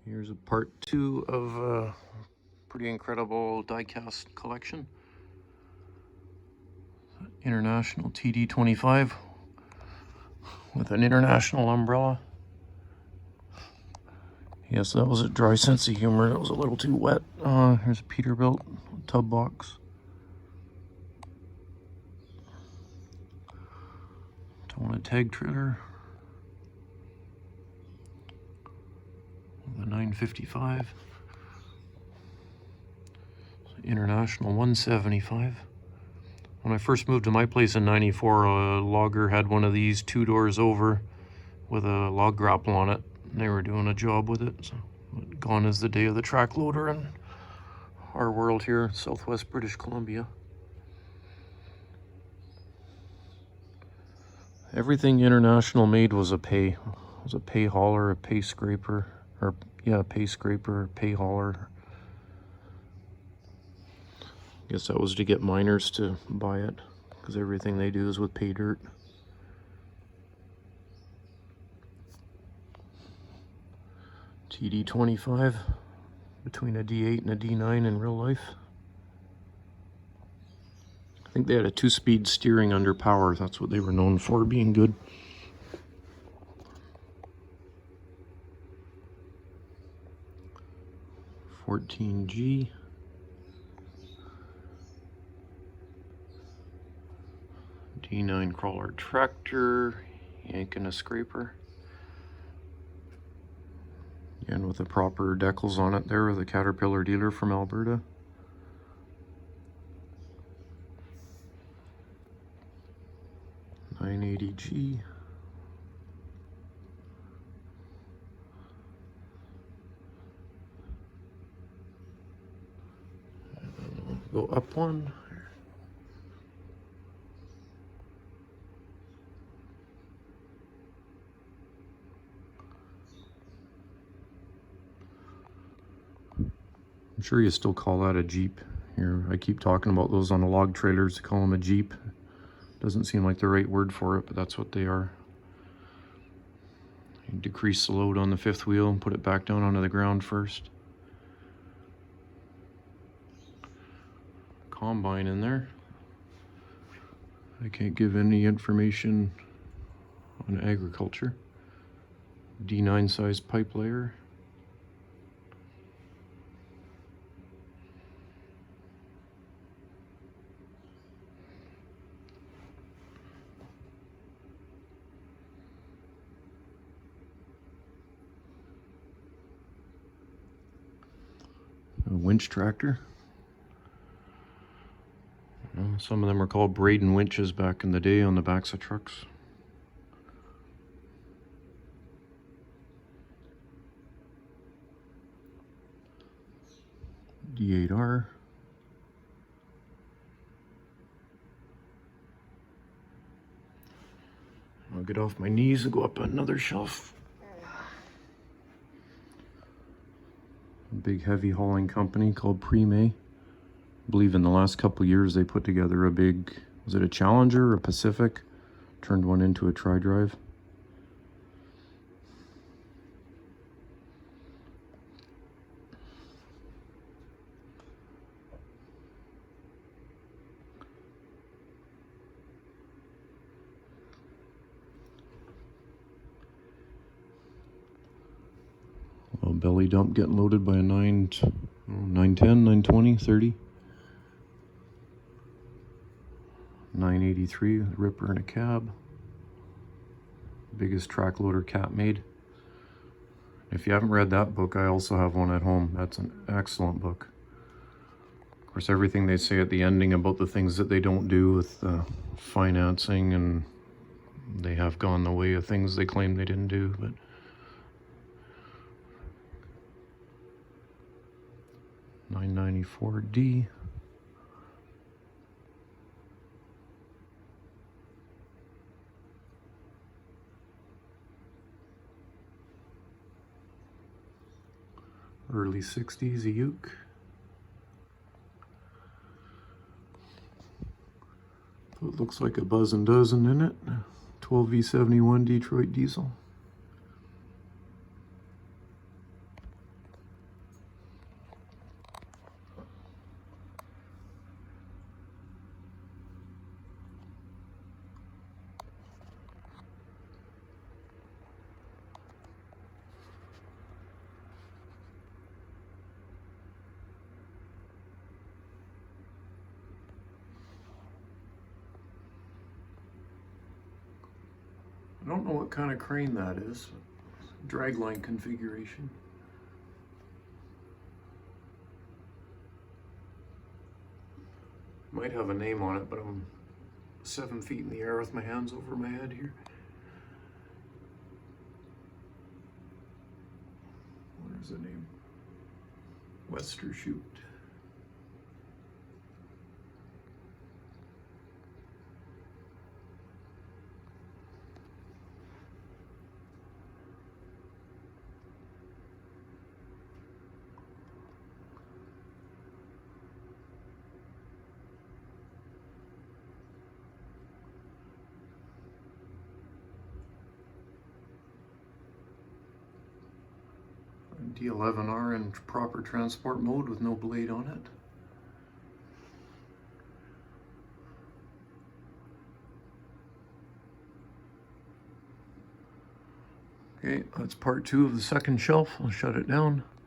Here's a part 2 of a pretty incredible die-cast collection. International TD25 with an international umbrella. Yes, that was a dry sense of humor. It was a little too wet. Here's a Peterbilt tub box. Tona tag trailer. The 955. International 175. When I first moved to my place in '94, a logger had one of these 2 doors over with a log grapple on it. And they were doing a job with it. So gone is the day of the track loader in our world here, southwest British Columbia. Everything International made was a pay hauler, a pay scraper, or yeah, a pay scraper, pay hauler. I guess that was to get miners to buy it, because everything they do is with pay dirt. TD25, between a D8 and a D9 in real life. I think they had a 2-speed steering under power. That's what they were known for, being good. $14G. D9 crawler tractor, yanking a scraper. And with the proper decals on it there, with a Caterpillar dealer from Alberta. $980G. Go up one. I'm sure you still call that a Jeep. Here, I keep talking about those on the log trailers. They call them a Jeep. Doesn't seem like the right word for it, but that's what they are. You decrease the load on the 5th wheel and put it back down onto the ground first. Combine in there. I can't give any information on agriculture. D9 size pipe layer. A winch tractor. Some of them are called Braden winches back in the day on the backs of trucks. D8R. I'll get off my knees and go up another shelf. A big heavy hauling company called Premay. I believe in the last couple of years they put together a big, was it a Challenger or a Pacific? Turned one into a tri-drive. A belly dump getting loaded by a 910, 920, 30. 983, ripper in a cab. Biggest track loader Cat made. If you haven't read that book, I also have one at home. That's an excellent book. Of course, everything they say at the ending about the things that they don't do with financing, and they have gone the way of things they claim they didn't do, but $994D. Early 60s, a uke. So it looks like a buzz and dozen in it. 12V71 Detroit diesel. I don't know what kind of crane that is. Dragline configuration. Might have a name on it, but I'm 7 feet in the air with my hands over my head here. Where's the name? Wester Chute. D11R in proper transport mode with no blade on it. Okay, that's part 2 of the second shelf. I'll shut it down.